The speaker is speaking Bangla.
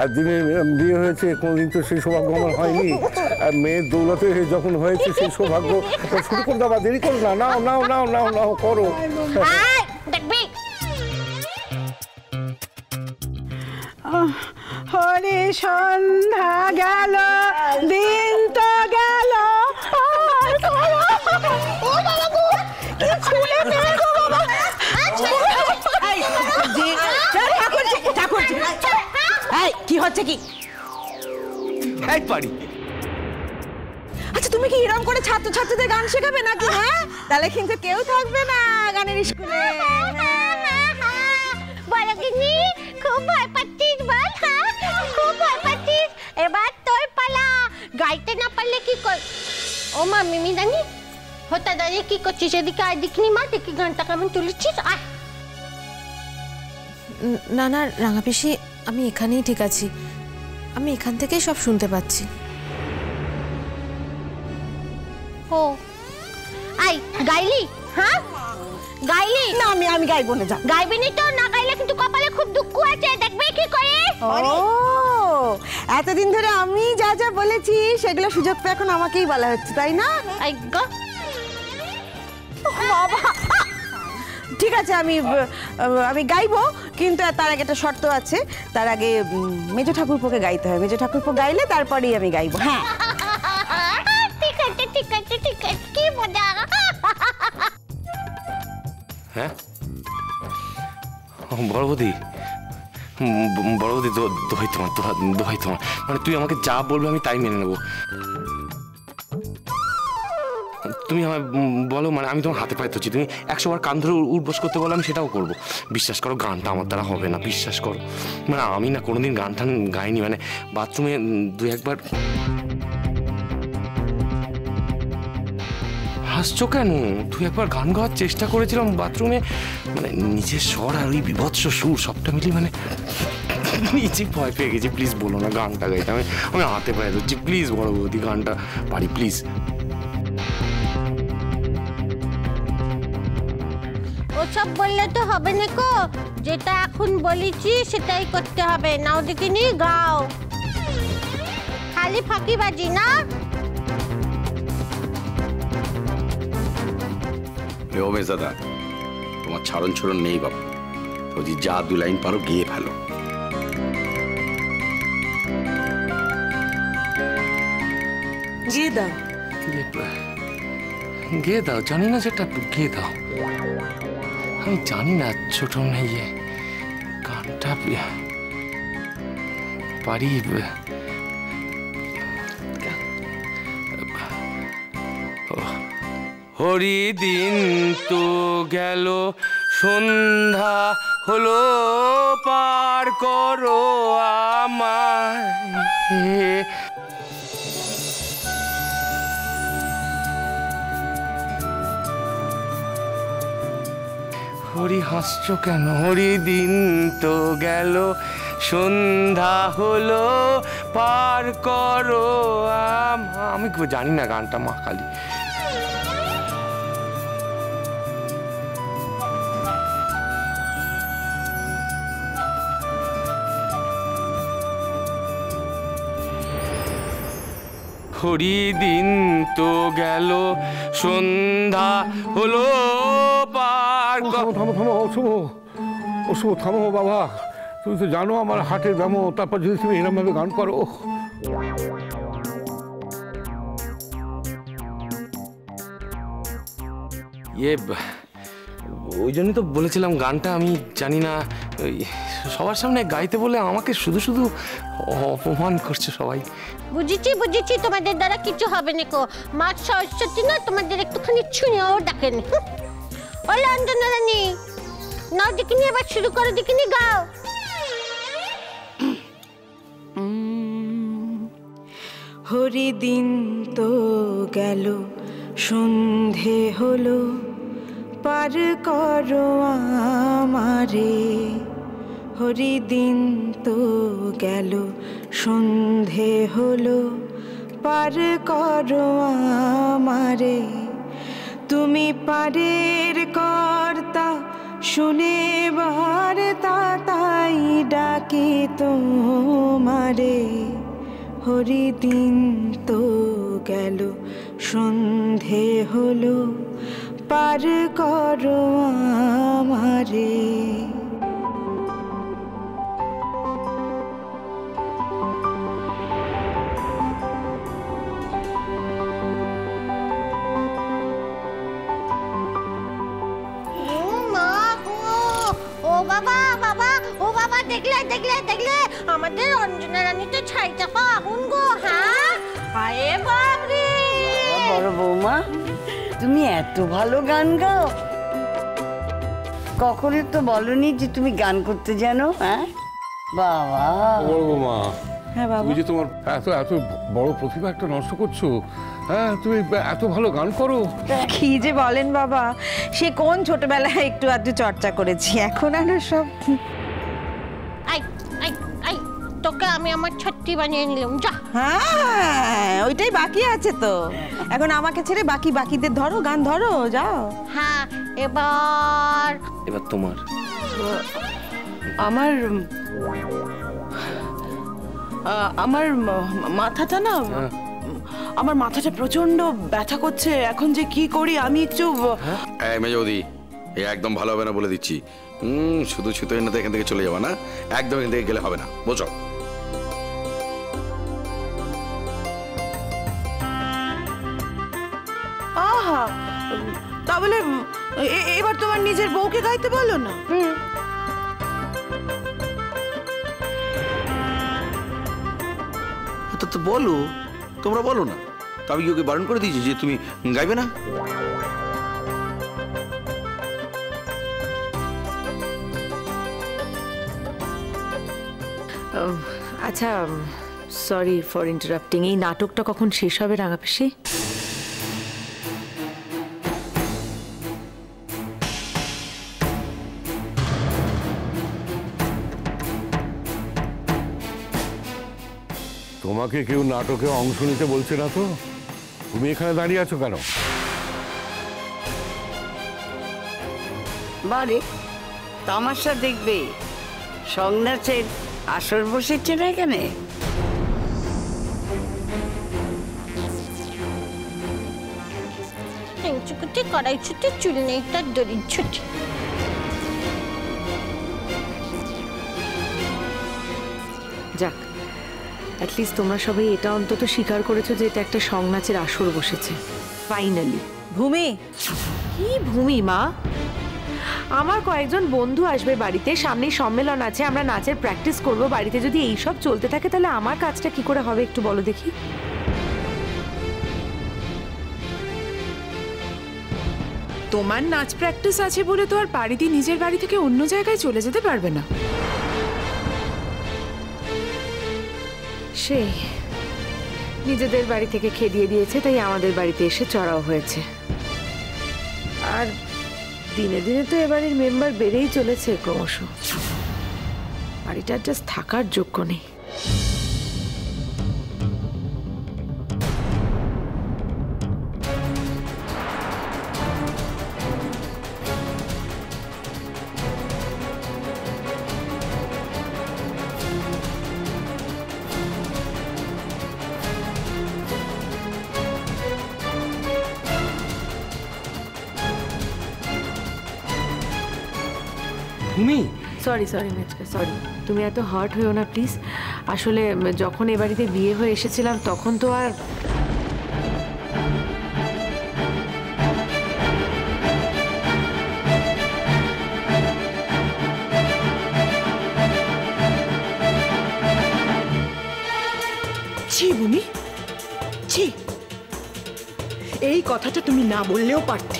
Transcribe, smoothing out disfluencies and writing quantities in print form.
একদিনে বিয়ে হয়েছে, কোনোদিন তো সেই সৌভাগ্য আমার হয়নি। মেয়ের দৌলতে যখন হয়েছে সেই সৌভাগ্য। শুরু করে দাও, দেরি করো না, নাও নাও নাও নাও নাও করো। হরে সন্ধ্যা গেল, দিন তো গেল, কি হচ্ছে কি? আচ্ছা তুমি কি এরকম করে ছাত্রছাত্রীদের গান শেখাবে নাকি? হ্যাঁ, তাহলে কিন্তু কেউ থাকবে না গানের স্কুলে। খুব ভয় পাচ্ছিস বল? খুব ভয় পাচ্ছিস? এবার তোর পালা। গাইতে না পারলে কি কর? ও মা মিমি জানি হতা দাঁড়িয়ে কি করছিস? এদিকে আর দেখিনি মা, দেখি গানটা কেমন তুলেছিস। আয়। না না রাঙা পিসি, আমি এখানেই ঠিক আছি, আমি এখান থেকেই সব শুনতে পাচ্ছি। ও আই গাইলি? হ্যাঁ গাইলি? না আমি গাইবো না। যা গাইবি নি তো? না গাইলে কিন্তু কপালে খুব দুঃখ আছে, দেখবে কি করে। ও এতদিন ধরে আমি যা যা বলেছি সেগুলো সুযোগ পেয়ে এখন আমাকেই বলা হচ্ছে, তাই না? বাবা ঠিক আছে, আমি গাইবো, কিন্তু তার আগে একটা শর্ত আছে। তার আগে মেজো ঠাকুরপোকে গাইতে হয়। মেজো ঠাকুরপো গাইলে তারপরেই আমি গাইবো। হ্যাঁ ঠিক আছে ঠিক আছে ঠিক আছে, কি মজা। হ্যাঁ বড় বৌদি, দোহাই তোমার, দোহাই তোমার, মানে তুই আমাকে যা বলবে আমি তাই মেনে নেবো। তুমি আমায় বলো, মানে আমি তোমার হাতে পায়ে ধরছি, তুমি 100 বার কান ধরে উঠবোস করতে বলো, আমি সেটাও করবো। বিশ্বাস করো, গানটা আমার দ্বারা হবে না, বিশ্বাস করো। মানে আমি না কোনোদিন গান টান গাইনি, মানে বাথরুমে 2-1 বার। হাসছো কেন? 2-1 বার গান গাওয়ার চেষ্টা করেছিলাম বাথরুমে, মানে নিজের স্বর আর ওই বিভৎস সুর সবটা মিলিয়ে মানে নিজে ভয় পেয়ে গেছি। প্লিজ বলো না গানটা গাইতে, আমি হাতে পায়ে ধরছি, প্লিজ বড় বৌদি গানটা পারি প্লিজ। ওসব বললে তো হবে না কো, যেটা এখন বলেছি সেটাই করতে হবে। নাও দেখিনি, গাও। খালি ফাঁকিবাজি না। ও মেজাদা, তোমার ছাড়ন ছড়ন নেই বাবু, ওই যা 2 লাইন পারো গিয়ে ফেলো। গিয়ে দাও। গিয়ে দাও, জানি না যেটা গিয়ে দাও। আমি জানি না ছোট নেই গানটা পারি। হরি দিন তো গেল, সন্ধ্যা হলো, পার করো আমায়। হরি হাসছো কেন? হরি দিন তো গেল, সন্ধ্যা হলো, পার করো আমি জানি না গানটা, মা কালী। হরি দিন তো গেল, সন্ধ্যা হলো, পার। থামো থামো থামো, শুভ থামো বাবা। তুমি তো জানো আমার হাটের ব্যামো, তারপর যদি তুমি এরকম ভাবে গান করো। ওই জন্যই তো বলেছিলাম গানটা আমি জানি না, সবার সামনে গাইতে বলে আমাকে শুধু শুধু অপমান করছে সবাই। বুঝেছি বুঝেছি, তোমাদের দ্বারা কিছু হবে না কো। মা সরস্বতী না তোমাদের একটুখানি ছুঁয়েও ডাকেন। ওলা অঞ্জনা রানী, নাও দেখিনি, এবার শুরু করো দেখিনি, গাও। হরি দিন তো গেল, সন্ধে হলো, পার করো আমারে। হরি দিন তো গেল, সন্ধে হলো, পার করো আমারে। তুমি পারের কর্তা, শুনে বার্তা তাই যাই ডাকি তোমারে, হরি দিন তো গেল, সন্ধে হলো, পার করো আমারে। দেখলে দেখলে দেখলে আমাদের অঞ্জনা রানী তো ছাই চাপা আগুন গো। হ্যাঁ আরে বাপরে, বড় বৌমা তুমি এত ভালো গান গাও, কখনো তো বলনি যে তুমি গান করতে জানো। হ্যাঁ বাবা, বড় বৌমা, হ্যাঁ বাবা, তুমি যে তোমার এত এত বড় প্রতিভা একটা নষ্ট করছো। হ্যাঁ, তুমি এত ভালো গান করো। কি যে বলেন বাবা, সে কোন ছোটবেলায় একটু আধটু চর্চা করেছি, এখন আর সব। আই আই আই তোকে আমি আমার ছত্তি বানিয়ে নিলাম, যা। হ্যাঁ, ওইটাই বাকি আছে তো। এখন আমাকে ছেড়ে বাকিদের ধরো, গান ধরো, যাও। হ্যাঁ, এবার তোমার। আমার মাথাটা না, আমার মাথাটা প্রচন্ড ব্যথা করছে। এখন যে কি করি আমি একটু। এই মেজদি, এ একদম ভালো হবে না বলে দিচ্ছি। শুধু ছুতো এনাতে এখান থেকে চলে যাবা না, একদম এখান থেকে গেলে হবে না, বোঝো? আহা, তাহলে এবার তোমার নিজের বউকে গাইতে বলো না। তো বলো, তোমরা বলো না। তো আমি ওকে বারণ করে দিয়েছি যে তুমি গাইবে না। আচ্ছা, সরি ফর ইন্টারাপ্টিং। এই নাটকটা কখন শেষ হবে রাঙাপিসি? তোমাকে কেউ নাটকে অংশ নিতে বলছে না তো? তুমি এখানে দাঁড়িয়ে আছো কেন? বারে তামাশা দেখবে, সংনাচের আসর বসেছে না এখানে। ছুটি কড়াই ছুটি, চুল নেই তার দড়ির ছুটি। যাক, অ্যাটলিস্ট তোমরা সবাই এটা অন্তত স্বীকার করেছো যে এটা একটা সংনাচের আসর বসেছে ফাইনালি। ভূমি, কি ভূমি মা? আমার কয়েকজন বন্ধু আসবে বাড়িতে, সামনে সম্মেলন আছে, আমরা নাচের প্র্যাকটিস করব বাড়িতে। যদি এইসব চলতে থাকে তাহলে আমার কাজটা কি করে হবে একটু বলো দেখি। তোমার নাচ প্র্যাকটিস আছে বলে তো আর বাড়িতে নিজের বাড়ি থেকে অন্য জায়গায় চলে যেতে পারবে না। সেই নিজেদের বাড়ি থেকে খেদিয়ে দিয়েছে, তাই আমাদের বাড়িতে এসে চড়াও হয়েছে। আর দিনে দিনে তো এবারের মেম্বার বেড়েই চলেছে ক্রমশ। বাড়িটা জাস্ট থাকার যোগ্য নেই। ভূমি, সরি সরি মেচকা, সরি। তুমি এত হার্ট হয়েও না প্লিজ। আসলে যখন এ বাড়িতে বিয়ে হয়ে এসেছিলাম তখন তো আর ছি ভূমি, ছি। এই কথাটা তুমি না বললেও পারতে।